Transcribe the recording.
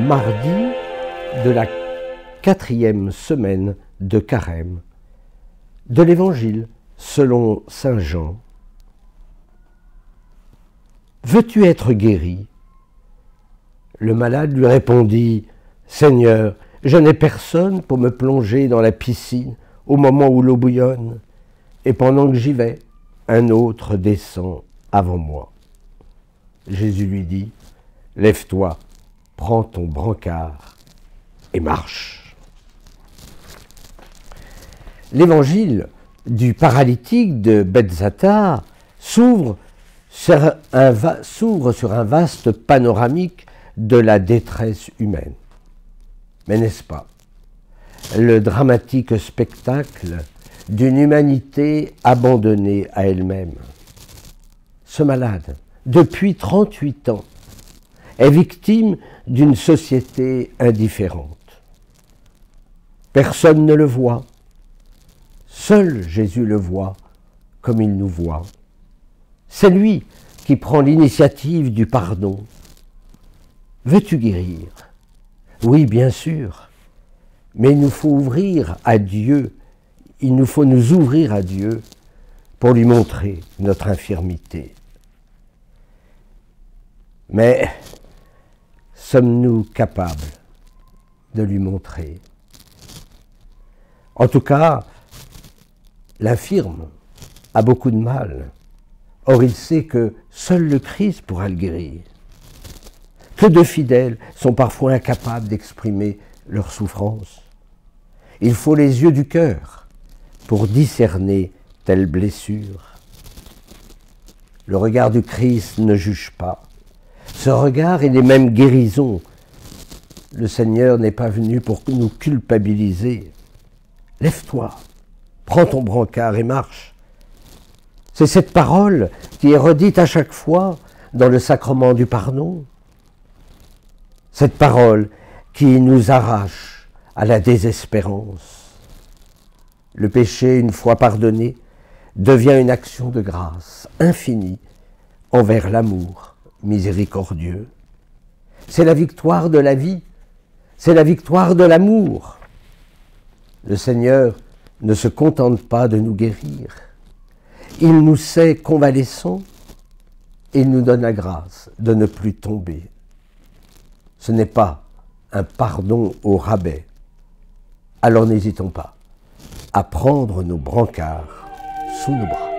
mardi de la 4e semaine de Carême de l'Évangile selon saint Jean. « Veux-tu être guéri ?» Le malade lui répondit « Seigneur, je n'ai personne pour me plonger dans la piscine au moment où l'eau bouillonne, et pendant que j'y vais, un autre descend avant moi. » Jésus lui dit « Lève-toi, prends ton brancard et marche. » L'évangile du paralytique de Bethzatha s'ouvre sur un vaste panoramique de la détresse humaine. Mais n'est-ce pas le dramatique spectacle d'une humanité abandonnée à elle-même? Ce malade, depuis 38 ans, est victime d'une société indifférente. Personne ne le voit. Seul Jésus le voit comme il nous voit. C'est lui qui prend l'initiative du pardon. Veux-tu guérir? Oui, bien sûr. Mais il nous faut ouvrir à Dieu. Il nous faut nous ouvrir à Dieu pour lui montrer notre infirmité. Mais sommes-nous capables de lui montrer? En tout cas, l'infirme a beaucoup de mal. Or, il sait que seul le Christ pourra le guérir. Que de fidèles sont parfois incapables d'exprimer leur souffrance. Il faut les yeux du cœur pour discerner telle blessure. Le regard du Christ ne juge pas. Ce regard est les mêmes guérisons. Le Seigneur n'est pas venu pour nous culpabiliser. Lève-toi, prends ton brancard et marche. C'est cette parole qui est redite à chaque fois dans le sacrement du pardon. Cette parole qui nous arrache à la désespérance. Le péché, une fois pardonné, devient une action de grâce infinie envers l'amour miséricordieux. C'est la victoire de la vie, c'est la victoire de l'amour. Le Seigneur ne se contente pas de nous guérir. Il nous sait convalescents et il nous donne la grâce de ne plus tomber. Ce n'est pas un pardon au rabais. Alors n'hésitons pas à prendre nos brancards sous nos bras.